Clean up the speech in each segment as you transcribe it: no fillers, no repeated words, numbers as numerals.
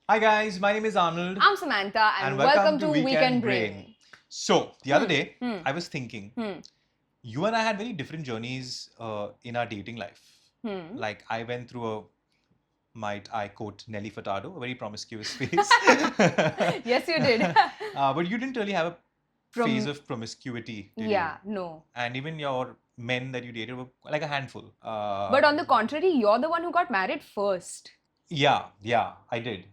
Hi guys, my name is Arnold. I'm Samantha and welcome to Weekend Brain. So, the other day, I was thinking, Hmm. you and I had very different journeys in our dating life. Hmm. Like, I went through might I quote Nelly Furtado, a very promiscuous phase. Yes, you did. But you didn't really have a From- phase of promiscuity, did Yeah, you? no. And even your men that you dated were like a handful. But on the contrary, you're the one who got married first. Yeah, I did.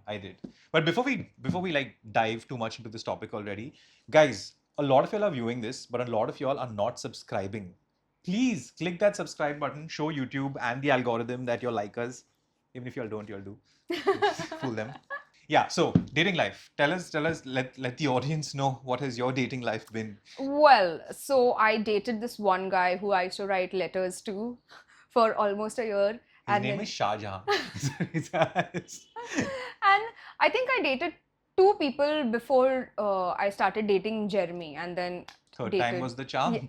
But before we like dive too much into this topic already, guys, a lot of y'all are viewing this, but a lot of y'all are not subscribing. Please click that subscribe button, show YouTube and the algorithm that you'll like us. Even if y'all don't, y'all do. Fool them. Yeah, so dating life. Tell us, let the audience know what has your dating life been. Well, so I dated this one guy who I used to write letters to for almost a year. His name is Shah Jahan. And I think I dated two people before I started dating Jeremy, and then Third dated. time was the charm. Yeah,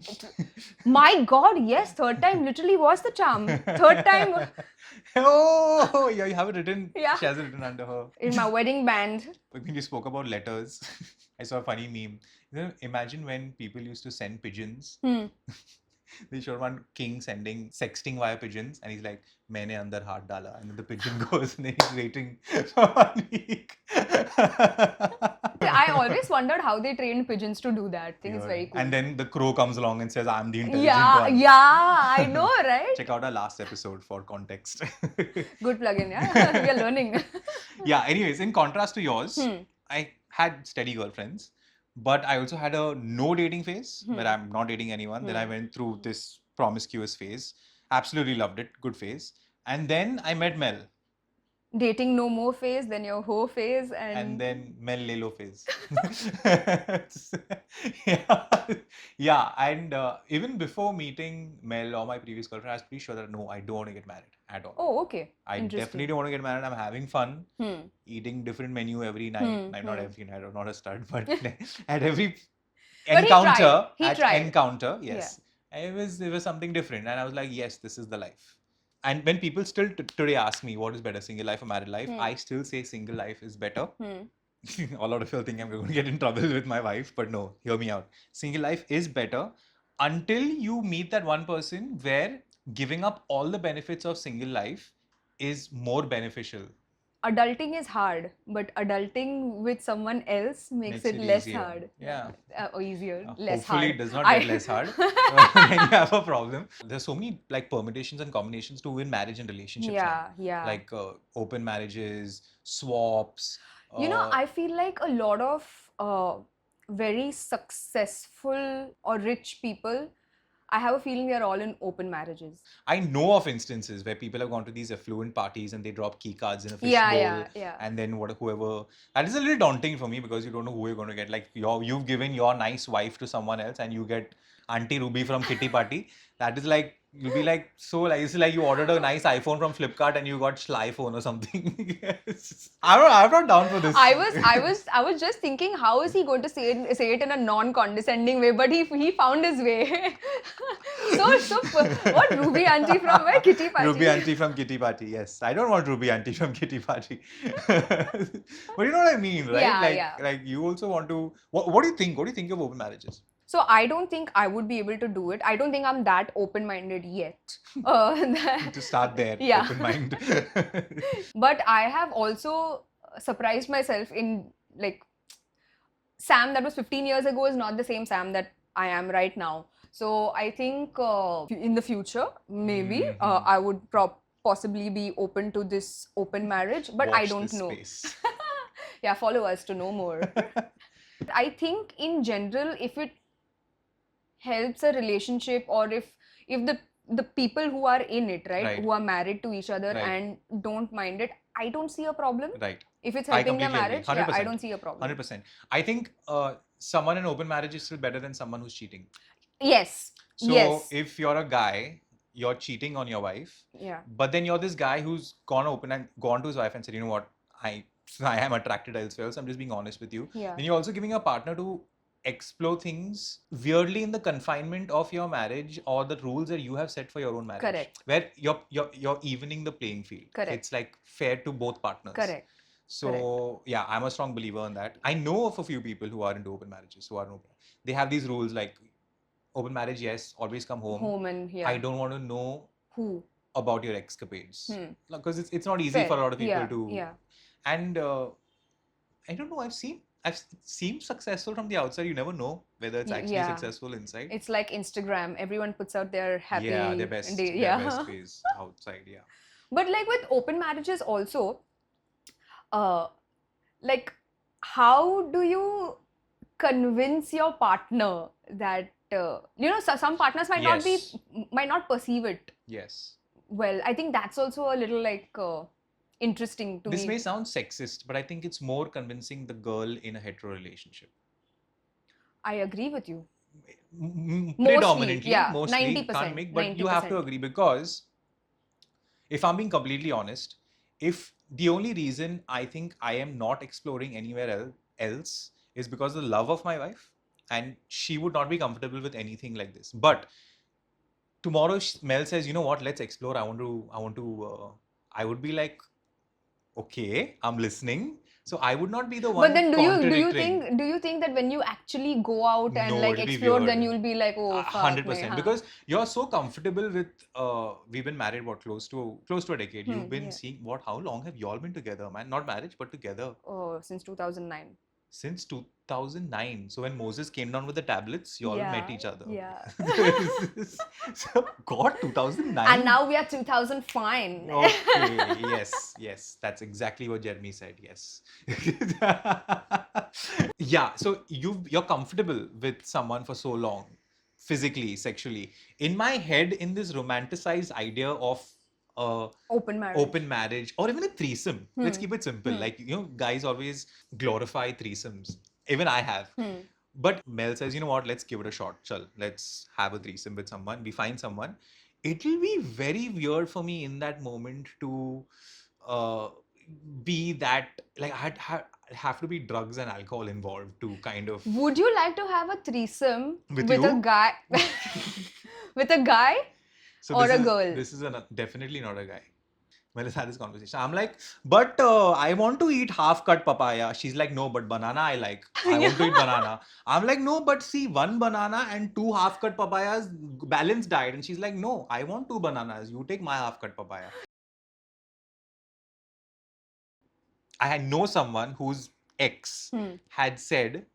my God, yes, third time literally was the charm. Third time. Oh, yeah, you have it written. Yeah. She has it written under her. In my wedding band. When you spoke about letters, I saw a funny meme. You know, imagine when people used to send pigeons. They showed one king sending sexting via pigeons, and he's like, "Maine andar haath dala," and then the pigeon goes, and then he's waiting for 1 week. I always wondered how they trained pigeons to do that. I think it's very cool. And then the crow comes along and says, "I'm the intelligent one." Yeah, I know, right? Check out our last episode for context. Good plug-in, yeah. We are learning. Yeah, anyways, in contrast to yours, I had steady girlfriends, but I also had a no dating phase where I'm not dating anyone. Then I went through this promiscuous phase. Absolutely loved it. Good phase. And then I met Mel. Dating no more phase, then your hoe phase, And then Mel Lelo phase. Yeah. And even before meeting Mel or my previous girlfriend, I was pretty sure that no, I don't want to get married at all. Oh, okay. I definitely don't want to get married. I'm having fun, Hmm. eating different menu every night. Not every night, I'm not a stud, but at every But encounter, he tried. yes, it was something different, and I was like, yes, this is the life. And when people still today ask me what is better, single life or married life, I still say single life is better. A lot of you think I'm going to get in trouble with my wife, but no, hear me out. Single life is better until you meet that one person where giving up all the benefits of single life is more beneficial. Adulting is hard, but adulting with someone else makes it less easier. hard. Yeah. Or easier, less Hopefully hard. it does not get less hard when you have a problem. There's so many like permutations and combinations to win marriage and relationships now. Yeah. Like open marriages, swaps. You know, I feel like a lot of very successful or rich people, I have a feeling they're all in open marriages. I know of instances where people have gone to these affluent parties and they drop key cards in a fishbowl. Yeah. And then whoever. That is a little daunting for me because you don't know who you're going to get. Like you've given your nice wife to someone else and you get Auntie Ruby from Kitty Party. That is like, you'll be like, so like, it's like you ordered a nice iPhone from Flipkart and you got iPhone or something. I'm not down for this. I was just thinking, how is he going to say it in a non-condescending way? But he found his way. so what, Ruby Auntie from where? Kitty Party? Ruby Auntie from Kitty Party, yes. I don't want Ruby Auntie from Kitty Party. But you know what I mean, right? Yeah. Like you also want to. What do you think? What do you think of open marriages? So I don't think I would be able to do it. I don't think I'm that open-minded yet. To start there, Yeah. open mind. But I have also surprised myself in like Sam that was 15 years ago is not the same Sam that I am right now. So I think in the future, maybe I would possibly be open to this open marriage, but I Watch don't this know. space. Yeah, follow us to know more. I think in general, if it helps a relationship or if the people who are in it, right, who are married to each other and don't mind it, I don't see a problem. Right. If it's helping their marriage, yeah, I don't see a problem. 100%. I think someone in open marriage is still better than someone who's cheating. Yes. So if you're a guy, you're cheating on your wife. Yeah. But then you're this guy who's gone to his wife and said, you know what, I am attracted elsewhere, so I'm just being honest with you. Yeah. Then you're also giving your partner to explore things weirdly in the confinement of your marriage or the rules that you have set for your own marriage. Correct. Where you're evening the playing field. Correct. It's like fair to both partners. Correct. So yeah, I'm a strong believer in that. I know of a few people who are into open marriages, who are open. They have these rules like open marriage, yes, always come home. Home and yeah. I don't want to know who about your escapades because it's not easy for a lot of people to. Yeah. And I don't know. I've seemed successful from the outside. You never know whether it's actually successful inside. It's like Instagram. Everyone puts out their happy their best phase outside. Yeah. But like with open marriages also, like how do you convince your partner that some partners might not perceive it. Yes. Well, I think that's also a little like interesting to me. This may sound sexist, but I think it's more convincing the girl in a hetero relationship. I agree with you. Predominantly, mostly 90%, can't make, but 90%. You have to agree because if I'm being completely honest, if the only reason I think I am not exploring anywhere else is because of the love of my wife, and she would not be comfortable with anything like this. But tomorrow Mel says, you know what, let's explore. I would be like, okay, I'm listening. So I would not be the one. But then do you think that when you actually go out and like explore, then you'll be like, oh, 100%, because you're so comfortable with we've been married close to a decade. You've been seeing how long have you all been together, man? Not marriage, but together. Oh, since 2009. Since 2009. So when Moses came down with the tablets, you all met each other. Yeah. So, God, 2009. And now we are 2005. Okay. Yes. That's exactly what Jeremy said. Yes. Yeah. So you're comfortable with someone for so long, physically, sexually. In my head, in this romanticized idea of open marriage or even a threesome. Let's keep it simple. Like, guys always glorify threesomes. Even I have. But Mel says, you know what, let's give it a shot. Chal, let's have a threesome with someone. We find someone. It'll be very weird for me in that moment to be that, like, I'd have to be drugs and alcohol involved to kind of... Would you like to have a threesome with a guy? With a guy? Or a girl? This is definitely not a guy. Well, let's have this conversation. I'm like, but I want to eat half-cut papaya. She's like, no, but banana I like. I want to eat banana. I'm like, no, but see, one banana and two half-cut papayas, balanced diet. And she's like, no, I want two bananas. You take my half-cut papaya. I know someone whose ex had said,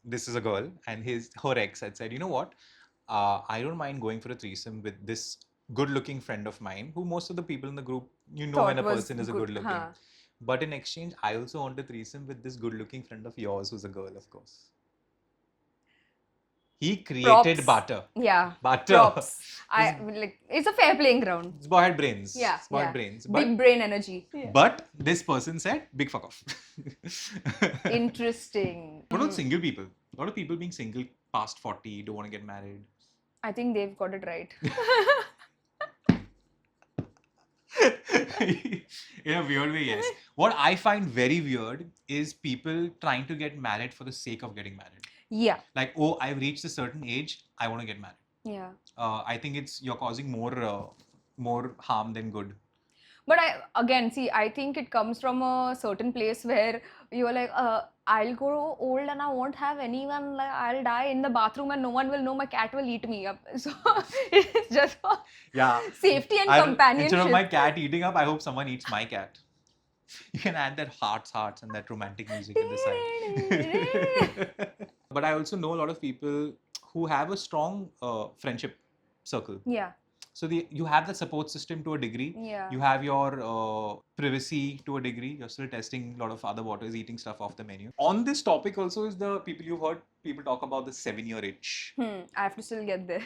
this is a girl, and her ex had said, you know what? I don't mind going for a threesome with this good-looking friend of mine, who most of the people in the group, when a person is a good-looking. But in exchange, I also want a threesome with this good-looking friend of yours, who's a girl, of course. He created butter. Yeah. Butter. Props. It's a fair playing ground. This boy had brains. Yeah. Brains. Big brain energy. Yeah. But this person said, big fuck off. Interesting. What about single people? A lot of people being single past 40, don't want to get married. I think they've got it right. In a weird way, yes. What I find very weird is people trying to get married for the sake of getting married. Yeah. Like, oh, I've reached a certain age, I want to get married. Yeah. I think you're causing more harm than good. But I think it comes from a certain place where you're like, I'll grow old and I won't have anyone. Like, I'll die in the bathroom and no one will know. My cat will eat me up. So it's just for safety and companionship. Instead of my cat eating up, I hope someone eats my cat. You can add that hearts and that romantic music at the side. But I also know a lot of people who have a strong friendship circle. Yeah. So you have the support system to a degree. Yeah. You have your privacy to a degree. You're still testing a lot of other waters, eating stuff off the menu. On this topic also is you've heard people talk about the 7-year itch. I have to still get there.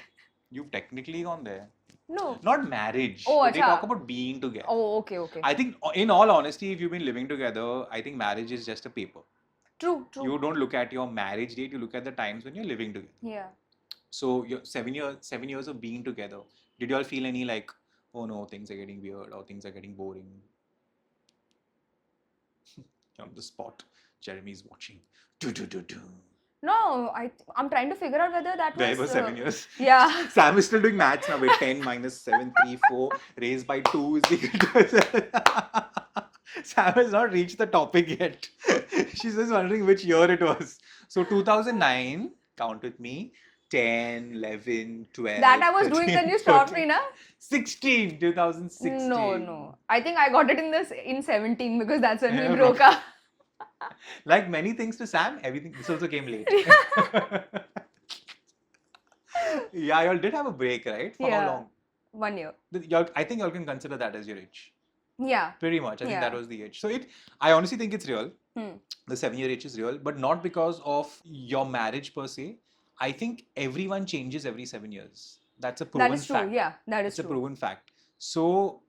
You've technically gone there. No. Not marriage. Oh, they talk about being together. Oh, okay. I think in all honesty, if you've been living together, I think marriage is just a paper. True. You don't look at your marriage date, you look at the times when you're living together. Yeah. So your 7 years of being together, did you all feel any like, oh no, things are getting weird or things are getting boring? On the spot, Jeremy's watching. No, I'm trying to figure out whether that was... There was 7 years. Yeah. Sam is still doing maths now with 10 minus 7, 3, 4 raised by 2 is equal to... Sam has not reached the topic yet. She's just wondering which year it was. So 2009, count with me, 10, 11, 12, That I was doing 13, when you stopped 14, me, na? 16, 2016. No. I think I got it in 17 because that's when we Yeah, broke up. Like many things to Sam, everything, this also came late. Yeah, y'all did have a break, right? For how long? 1 year. I think y'all can consider that as your age. Yeah. Pretty much. I think that Yeah. was the age. So I honestly think it's real. Hmm. The 7-year age is real, but not because of your marriage per se. I think everyone changes every 7 years. That's a proven That is true. fact. Yeah, that is It's a true. proven fact. So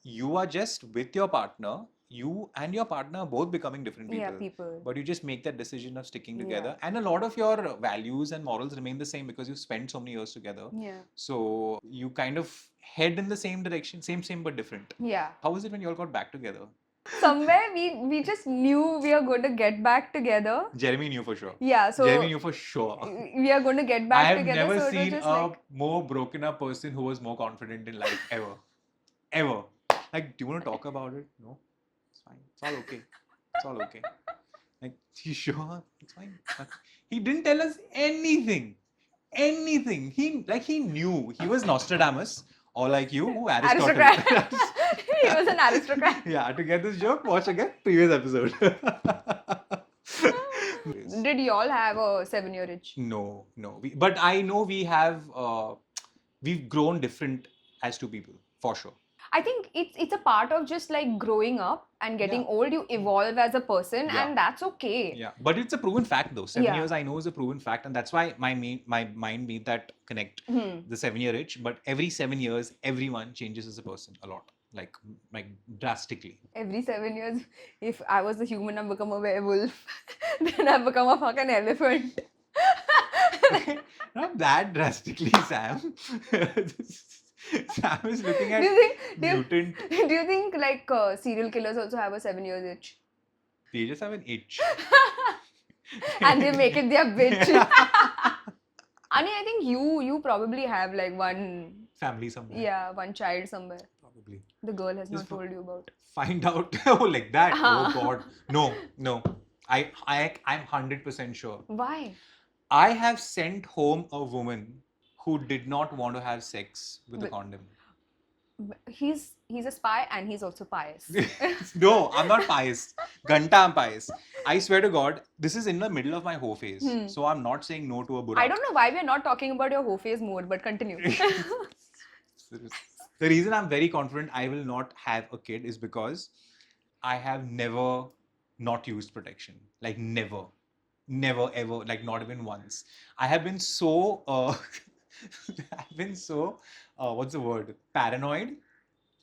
you are just with your partner. You and your partner are both becoming different people. Yeah, people. But you just make that decision of sticking Yeah. together. And a lot of your values and morals remain the same because you spent so many years together. Yeah. So you kind of head in the same direction, same but different. Yeah. How was it when you all got back together? Somewhere we just knew we are going to get back together. Jeremy knew for sure. Yeah, so Jeremy knew for sure. we are going to get I back have together. never So it was seen just a like, more broken up person who was more confident in life ever. Ever. Like, do you want to talk about it? No? It's fine. It's all okay. It's all okay. Like, you sure? It's fine. He didn't tell us anything. Anything. He knew. He was Nostradamus. Or like you, Aristotle. aristocrat. He was an aristocrat. Yeah, to get this joke, watch again previous episode. Did y'all have a 7-year itch? No. But I know we've grown different as two people, for sure. I think it's a part of just like growing up and getting old. You evolve as a person, and that's okay. Yeah, but it's a proven fact though. 7 Yeah. years I know is a proven fact, and that's why my mind made that connect. The 7-year itch. But every 7 years, everyone changes as a person a lot, like drastically. Every 7 years, if I was a human, I've become a werewolf. Then I've become a fucking elephant. Not that drastically, Sam. Sam is looking at mutant. Do you think like serial killers also have a 7-year itch? They just have an itch. And they make it their bitch. Ani, I think you probably have like one family somewhere. Yeah, one child somewhere. Probably. The girl has not told you about. Find out. Oh, like that. Oh God. No. I'm 100% sure. Why? I have sent home a woman who did not want to have sex with a condom. He's a spy and he's also pious. No, I'm not pious. Ganta, I'm pious. I swear to God, this is in the middle of my hoe phase. So I'm not saying no to a burak. I don't know why we're not talking about your hoe phase more, but continue. The reason I'm very confident I will not have a kid is because I have never not used protection. Like never ever, like not even once. I have been so what's the word? Paranoid.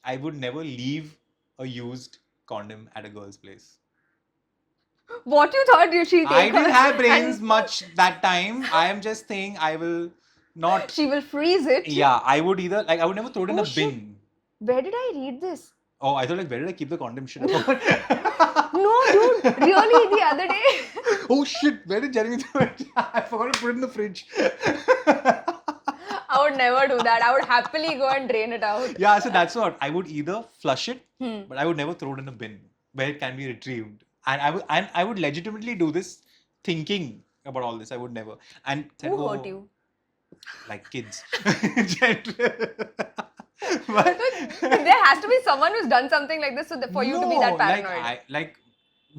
I would never leave a used condom at a girl's place. What you thought she'll take? I didn't have brains much that time. I am just saying I will not. She will freeze it. Yeah, I would never throw it in a bin. Where did I read this? Oh, I thought like, where did I keep the condom shit? No, dude. Really, the other day. Oh shit, where did Jeremy throw it? I forgot to put it in the fridge. I would never do that. I would happily go and drain it out. Yeah, so that's what. I would either flush it, but I would never throw it in a bin where it can be retrieved. And I would legitimately do this thinking about all this. I would never. And who hurt you? Like kids. But there has to be someone who's done something like this for you to be that paranoid.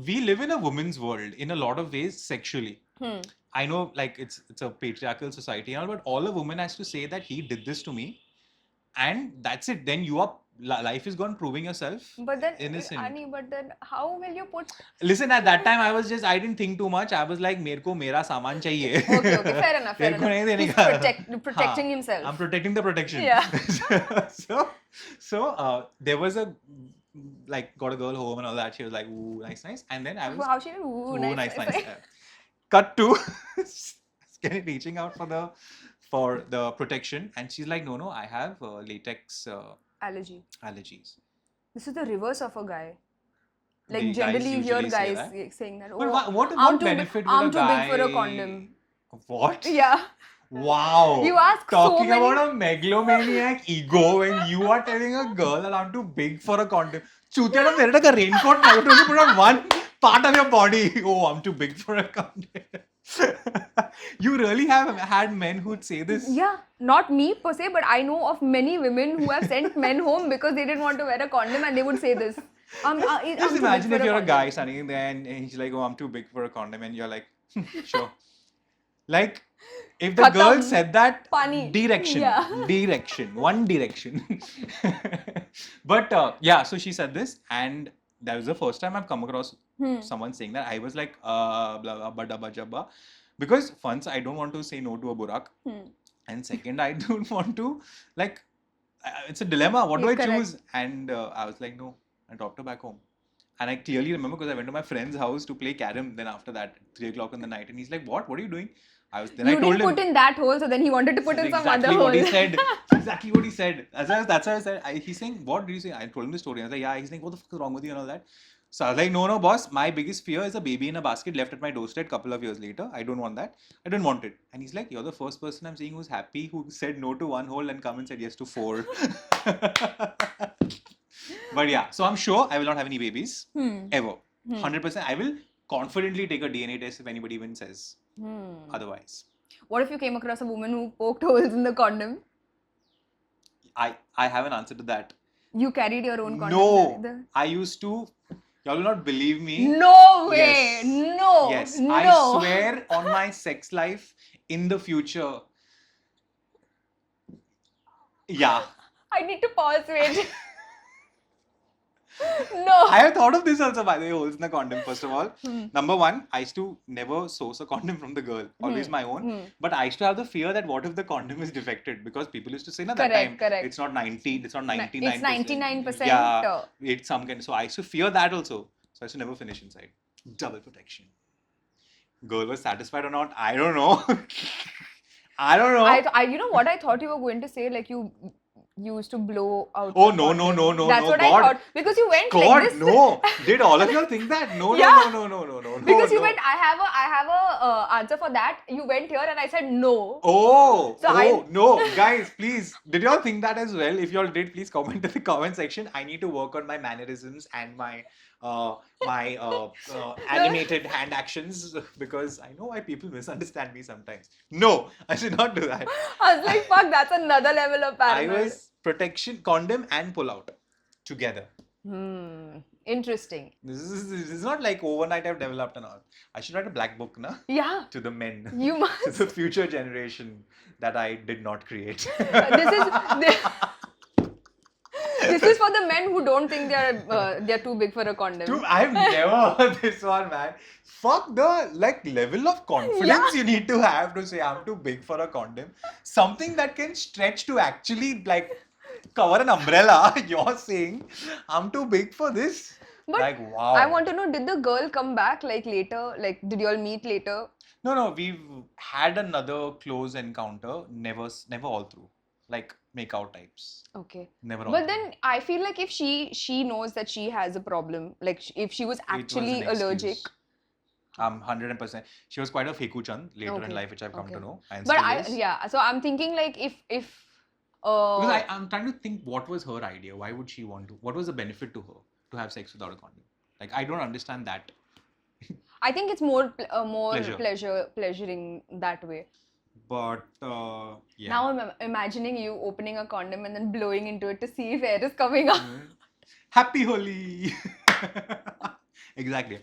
We live in a woman's world in a lot of ways sexually. I know like it's a patriarchal society and all, but all a woman has to say that he did this to me and that's it. Then life is gone proving yourself innocent. Arnie, but then how will you put... Listen, at that time I didn't think too much. I was like, mereko mera saman chahiye. Okay, fair enough. He's protecting himself. I'm protecting the protection. Yeah. So there was got a girl home and all that. She was like, ooh, nice. And then I was... How she did? Ooh, nice. Cut to reaching out for the protection. And she's like, no, I have latex... allergies. This is the reverse of a guy. Like The generally you hear guys saying that. But what benefit will I'm a too guy... big for a condom. What? Yeah. Wow. You ask Talking so many... about a megalomaniac ego when you are telling a girl that I'm too big for a condom. Chutia, don't wear it like a raincoat. Now you have to only put on one part of your body. Oh, I'm too big for a condom. You really have had men who'd say this? Yeah, not me per se, but I know of many women who have sent men home because they didn't want to wear a condom and they would say this. Just imagine if you're a guy standing there and he's like, oh, I'm too big for a condom, and you're like, sure. Like, if the girl said that, direction, one direction. But yeah, so she said this, and that was the first time I've come across someone saying that. I was like, blah, blah, blah, jabba. Because once, I don't want to say no to a burak. And second, I don't want to, like, it's a dilemma. What do I choose? And I was like, no, I dropped her back home. And I clearly remember because I went to my friend's house to play carom. Then after that, 3 o'clock in the night, and he's like, "What? What are you doing?" I told him. You didn't put in that hole, so then he wanted to put in some other hole. Exactly what he said. That's why I said. He's saying, "What did you say?" I told him the story. I was like, "Yeah." He's like, "What the fuck is wrong with you and all that?" So I was like, "No, boss. My biggest fear is a baby in a basket left at my doorstep. Couple of years later, I don't want that. I don't want it." And he's like, "You're the first person I'm seeing who's happy, who said no to 1 hole and come and said yes to 4." But yeah, so I'm sure I will not have any babies ever. 100%. I will confidently take a DNA test if anybody even says otherwise. What if you came across a woman who poked holes in the condom? I have an answer to that. You carried your own condom? No, I used to. Y'all will not believe me. No way. Yes. No. Yes, no. I swear on my sex life in the future. Yeah. I need to pause. Wait. No. I have thought of this also, by the way, holes in the condom, first of all. Number one, I used to never source a condom from the girl, always my own. But I used to have the fear that what if the condom is defected? Because people used to say, that time, it's not 90, it's not 99%. It's 99%. Yeah, it's some kind. So I used to fear that also. So I used to never finish inside. Double protection. Girl was satisfied or not, I don't know. I don't know. You know what I thought you were going to say? Like you used to blow out. Oh, no. That's what I thought. Because you went like this. No. Did all of you think that? No. Because you went, I have a answer for that. You went here and I said no. No. Guys, please. Did you all think that as well? If you all did, please comment in the comment section. I need to work on my mannerisms and my animated hand actions because I know why people misunderstand me sometimes. No, I should not do that. I was like, fuck, that's another level of paranoid. I was protection, condom and pull out together. Interesting. This is not like overnight I've developed and all. I should write a black book, na? Yeah. To the men. You must. To the future generation that I did not create. This is for the men who don't think they're too big for a condom. I've never heard this one, man. Fuck the level of confidence you need to have to say I'm too big for a condom. Something that can stretch to actually cover an umbrella. You're saying I'm too big for this. But wow. I want to know, did the girl come back later? Did you all meet later? No. We've had another close encounter. Never all through. Make out types. Okay. Never all. But then I feel like if she knows that she has a problem, if she was actually allergic. 100%. She was quite a feku-chan later in life, which I've come to know. And so I'm thinking if because I'm trying to think what was her idea. Why would she want to? What was the benefit to her to have sex without a condom? I don't understand that. I think it's more pleasuring that way. But yeah. Now I'm imagining you opening a condom and then blowing into it to see if air is coming out. Happy Holi! Exactly.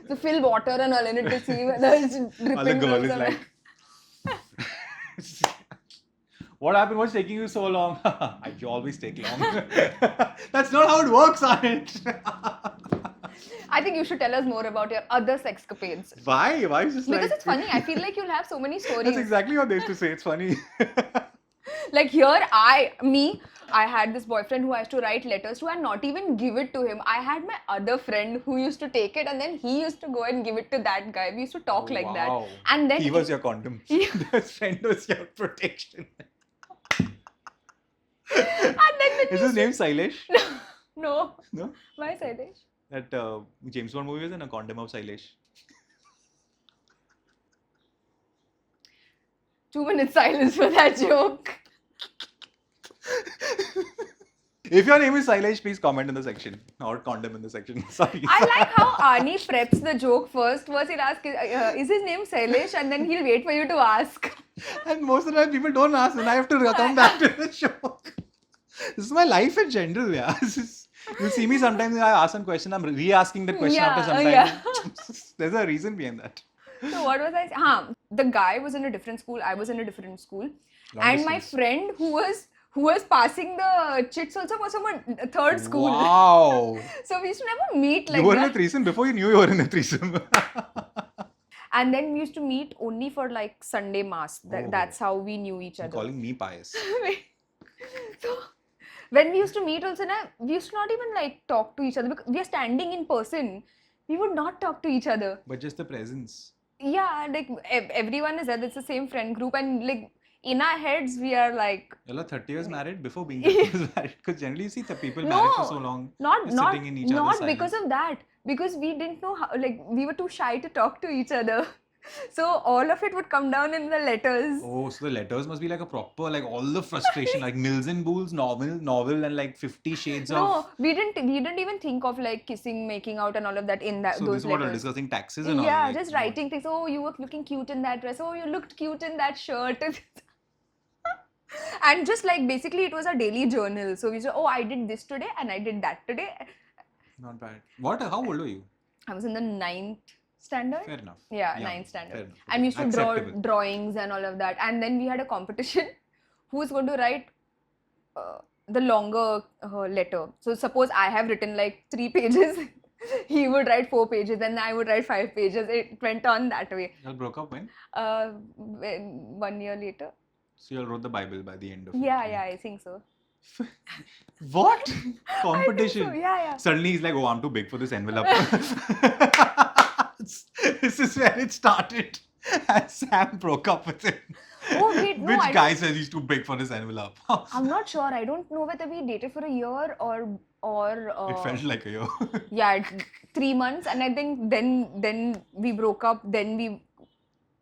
So fill water and all in it to see whether it's dripping. All the girl is like, what happened? What's taking you so long? You always take long. That's not how it works, Arnie. I think you should tell us more about your other sexcapades. Why? Why is this Because it's funny. I feel like you'll have so many stories. That's exactly what they used to say. It's funny. Here, I had this boyfriend who I used to write letters to and not even give it to him. I had my other friend who used to take it and then he used to go and give it to that guy. We used to talk like that. And then he was your condom. This friend was your protection. And then is his name Sailesh? No. No? Why Sailesh? That James Bond movie was in a condom of Sailesh. 2 minutes silence for that joke. If your name is Sailesh, please comment in the section or condom in the section. Sorry. I like how Arnie preps the joke first. First he'll ask, is his name Sailesh? And then he'll wait for you to ask. And most of the time people don't ask and I have to come back to the joke. This is my life in general, yeah. You see me sometimes I ask some question, I'm re-asking that question after some time. Yeah. There's a reason behind that. So what was I saying? The guy was in a different school, I was in a different school. And my friend who was passing the chits also was from a third school. Wow. So we used to never meet like You were that. in a threesome before you knew you were in a threesome. And then we used to meet only for like Sunday mass. That's how we knew each other. You're calling me pious. So when we used to meet also, we used to not even like talk to each other because we are standing in person. We would not talk to each other. But just the presence. Yeah, like everyone is there. It's the same friend group, and like in our heads we are like. You're 30 years married before being 30 years married. Because generally you see the people married for so long. Sitting in each other's silence. Because of that. Because we didn't know how. Like we were too shy to talk to each other. So all of it would come down in the letters. Oh, so the letters must be like a proper, like all the frustration, like Mills and Bool's novel and like 50 shades of... No, we didn't even think of like kissing, making out and all of that in that, so those letters. So this is what, discussing taxes and all? Yeah, like, just writing things. Oh, you were looking cute in that dress. Oh, you looked cute in that shirt. And just like basically it was a daily journal. So we said, oh, I did this today and I did that today. Not bad. How old were you? I was in the 9th standard. Fair enough. Yeah, 9th standard. And we used to draw drawings and all of that. And then we had a competition. Who's going to write the longer letter? So suppose I have written like 3 pages. He would write 4 pages and I would write 5 pages. It went on that way. You all broke up when? 1 year later. So you all wrote the Bible by the end of it? Yeah, I think so. What? Competition? I think so. Yeah. Suddenly he's like, oh, I'm too big for this envelope. This is where it started. And Sam broke up with him. Oh, wait, no. Which guy says he's too big for this envelope? I'm not sure. I don't know whether we dated for a year or it felt like a year. Yeah, 3 months. And I think then we broke up. Then we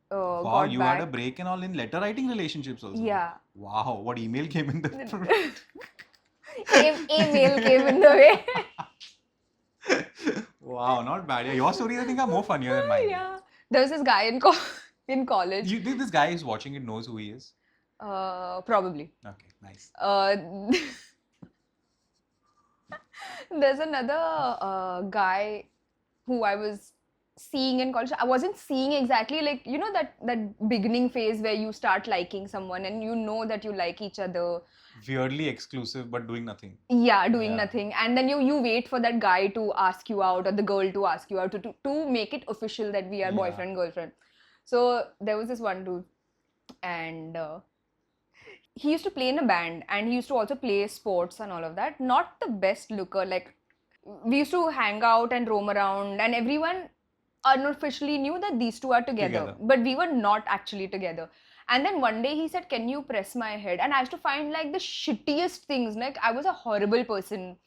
wow, got you back. had a break and all in letter writing relationships also? Yeah. Wow, what email came in the... Email came in the way. Wow, not bad. Yeah, your stories I think are more funnier than mine. Yeah. There was this guy in college. You think this guy who's watching it knows who he is? Probably. Okay, nice. There's another guy who I was seeing in college. I wasn't seeing exactly like, you know, that beginning phase where you start liking someone and you know that you like each other. Weirdly exclusive but doing nothing. Yeah, doing nothing. And then you wait for that guy to ask you out or the girl to ask you out to make it official that we are boyfriend, girlfriend. So there was this one dude and he used to play in a band and he used to also play sports and all of that. Not the best looker. Like we used to hang out and roam around and everyone unofficially knew that these two are together. But we were not actually together. And then one day he said, can you press my head? And I used to find like the shittiest things. Like I was a horrible person.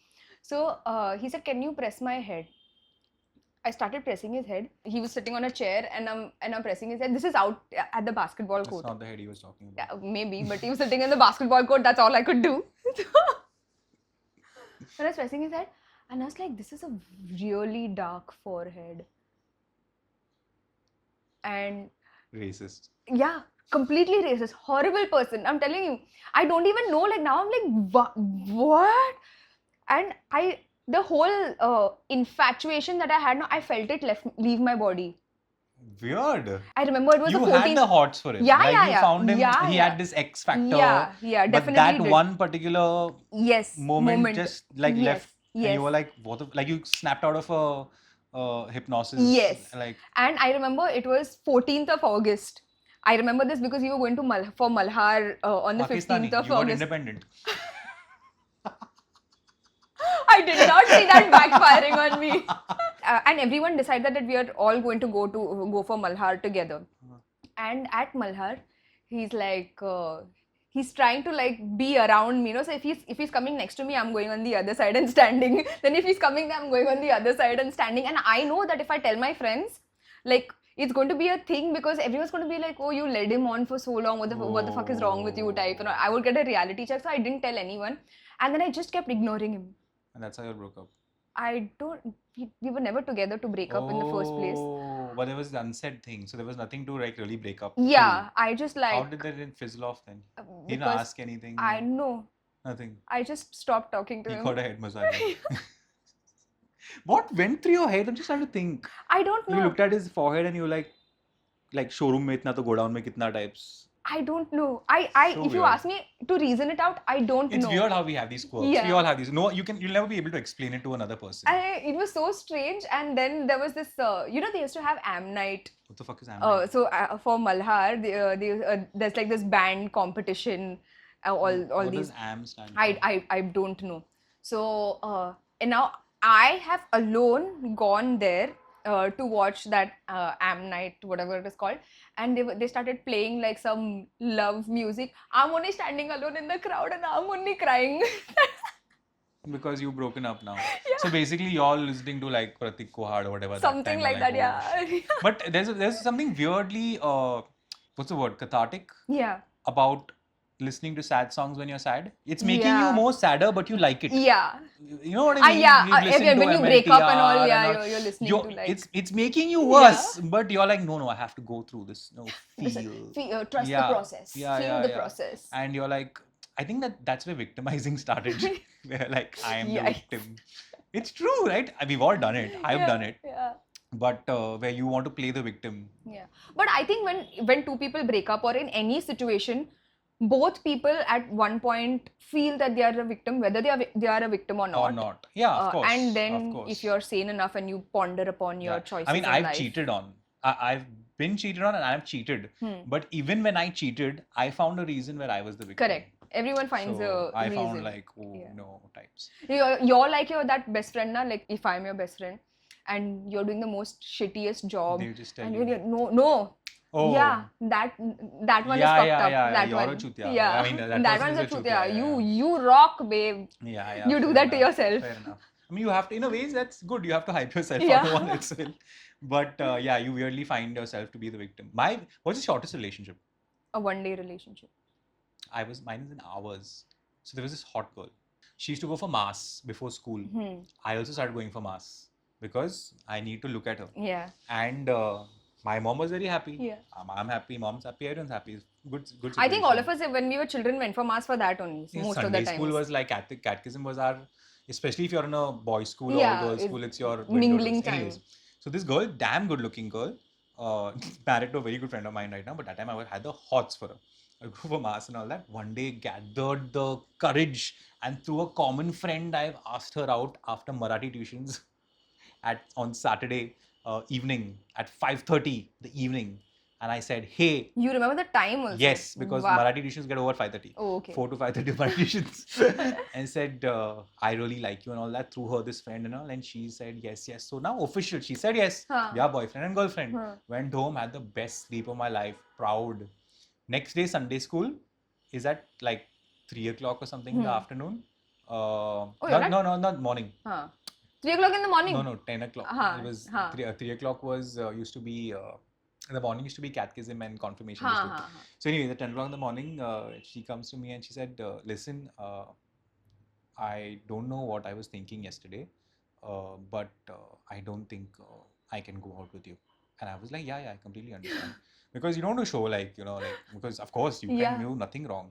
So he said, can you press my head? I started pressing his head. He was sitting on a chair and I'm pressing his head. This is out at the basketball court. That's not the head he was talking about. Yeah, maybe, but he was sitting in the basketball court. That's all I could do. When I was pressing his head and I was like, this is a really dark forehead. And... racist. Yeah. Completely racist, horrible person. I'm telling you, I don't even know. Like now, I'm like, what? And the whole infatuation that I had now, I felt it leave my body. Weird. I remember it was you the 14th. Had the hots for him. Yeah, like yeah, you yeah. found him. Yeah, he had this X factor. Yeah, definitely. But that one particular moment just like left. Yes. And you were like, what? Like you snapped out of a hypnosis. Yes. Like. And I remember it was 14th of August. I remember this because you were going to for Malhar on the Pakistani. 15th of you August. Were independent. I did not see that backfiring on me. And everyone decided that we are all going to go for Malhar together. And at Malhar, he's like, he's trying to like be around me. You know, so if he's coming next to me, I'm going on the other side and standing. Then if he's coming, I'm going on the other side and standing. And I know that if I tell my friends, like, it's going to be a thing because everyone's going to be like, oh, you led him on for so long. What the fuck is wrong with you? Type. I would get a reality check, so I didn't tell anyone, and then I just kept ignoring him. And that's how you broke up. I don't. We were never together to break up in the first place. Oh, but there was the unsaid thing, so there was nothing to like really break up. Yeah, I just like. How did that fizzle off then? He didn't ask anything. I know. Nothing. I just stopped talking to him. He got a head massage. What went through your head? I'm just trying to think. I don't know. You looked at his forehead and you were like showroom mein itna to go down mein kitna types. I don't know. So if weird. You ask me to reason it out, I don't know. It's weird how we have these quirks. Yeah. We all have these. No, you'll never be able to explain it to another person. It was so strange. And then there was this, they used to have Am Night. What the fuck is Am Night? So for Malhar, there's like this band competition. What these. Does Am stand for? I don't know. So and now I have alone gone there to watch that Am Night, whatever it is called, and they started playing like some love music. I'm only standing alone in the crowd and I'm only crying. Because you've broken up now. Yeah. So basically you're listening to like Pratik Kohad or whatever. Something like that, yeah. But there's something weirdly, what's the word, cathartic? Yeah. About listening to sad songs when you're sad. It's making you more sadder, but you like it. Yeah. You know what I mean? Yeah. When you break up and all, you're listening to like... It's making you worse, but you're like, no, I have to go through this. No, feel. Trust the process. Feel the process. And you're like, I think that's where victimizing started. Where like, I am the victim. It's true, right? We've all done it. I've done it. Yeah. But where you want to play the victim. Yeah. But I think when two people break up or in any situation, both people at one point feel that they are a victim, whether they are a victim or not. Yeah, of course. And then if you're sane enough and you ponder upon your choices. I mean, I've cheated on. I've been cheated on and I've cheated. But even when I cheated, I found a reason where I was the victim. Correct. Everyone finds a I reason. Found like, no types. You're like that best friend now. Like if I'm your best friend and you're doing the most shittiest job. They just tell and you. No. Oh. Yeah, that one is fucked up. That you're one. A chutia. Yeah, I mean, that one's a chutia. Yeah. You rock, babe. Yeah. You do that to yourself. Fair enough. I mean, you have to, in a way, that's good. You have to hype yourself on the one itself. But you weirdly find yourself to be the victim. What's the shortest relationship? A one-day relationship. Mine is in hours. So there was this hot girl. She used to go for mass before school. I also started going for mass because I need to look at her. Yeah. And my mom was very happy. Yeah. I'm happy. Mom's happy. Everyone's happy. Good situation. I think all of us, when we were children, went for mass for that only. Most Sunday of the time. School was like catechism was our, especially if you're in a boys' school or girls' school, it's your mingling time. Anyways, so this girl, damn good-looking girl, married to a very good friend of mine right now. But that time I had the hots for her. I go for mass and all that. One day gathered the courage and through a common friend, I've asked her out after Marathi tuitions on Saturday evening at 5:30 the evening. And I said, hey. You remember the time also? Yes, because Marathi tuitions get over 5:30. Oh, okay. 4 to 5:30 Marathi tuitions. And said, I really like you and all that. Through her, this friend and all. And she said, yes. So now official. She said yes. We are boyfriend and girlfriend. Went home, had the best sleep of my life. Proud. Next day, Sunday school is at like 3 o'clock or something in the afternoon. No, not morning. 3 o'clock in the morning? No, 10 o'clock. It was 3 o'clock was used to be, in the morning used to be catechism and confirmation. So anyway, at 10 o'clock in the morning, she comes to me and she said, listen, I don't know what I was thinking yesterday, but I don't think I can go out with you. And I was like, yeah, I completely understand. Because you don't want to show because of course you can do nothing wrong.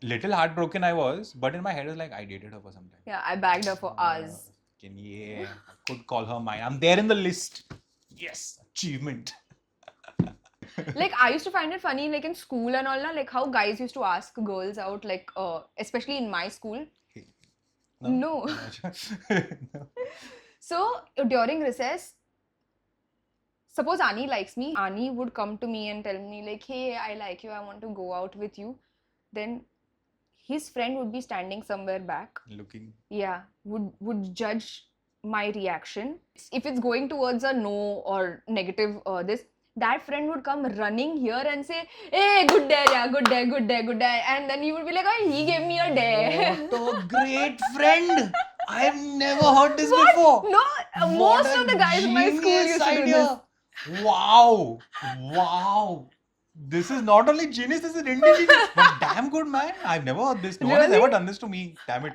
Little heartbroken I was, but in my head I was like, I dated her for some time. Yeah, I bagged her for hours. I could call her mine. I'm there in the list. Yes, achievement. Like I used to find it funny, like in school and all, like how guys used to ask girls out, like especially in my school. Hey. No. So during recess, suppose Arnie likes me. Arnie would come to me and tell me like, hey, I like you, I want to go out with you. Then his friend would be standing somewhere back. Looking. Yeah, would judge my reaction. If it's going towards a no or negative that friend would come running here and say, hey, good day, yeah, good day. And then he would be like, oh, he gave me a dare. What a great friend. I've never heard this before. No, most of the guys in my school used to do this. Wow. Wow. This is not only genius, this is indigenous. But damn good, man. I've never heard this. No one has Really? ever done this to me. Damn it.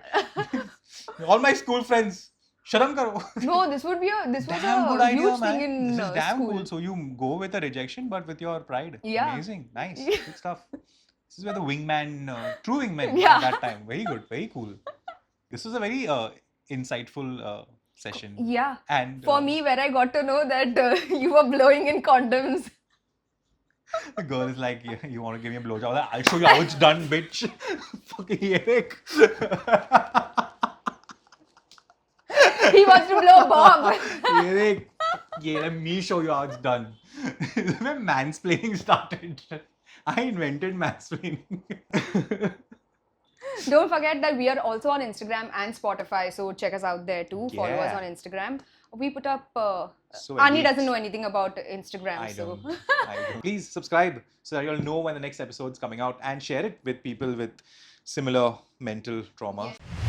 All my school friends. Sharam karo. No, this was Damn good a idea, huge man. thing in This is damn school. cool. So you go with a rejection, but with your pride. Yeah. Amazing. Nice. Good stuff. This is where the wingman, true wingman Yeah. at that time. Very good. Very cool. This was a very insightful session. Yeah. And For me, where I got to know that you were blowing in condoms. the girl is like, yeah, you want to give me a blowjob? I'm like, I'll show you how it's done, bitch. Fucking Eric. He wants to blow Bob. Eric, yeah, let me show you how it's done. When mansplaining started, I invented mansplaining. Don't forget that we are also on Instagram and Spotify, so check us out there too. Follow us Yeah. on Instagram. We put up. So Arnie elite. doesn't know anything about Instagram, I so. don't. I don't. Please subscribe so that you'll know when the next episode's coming out and share it with people with similar mental trauma. Yes.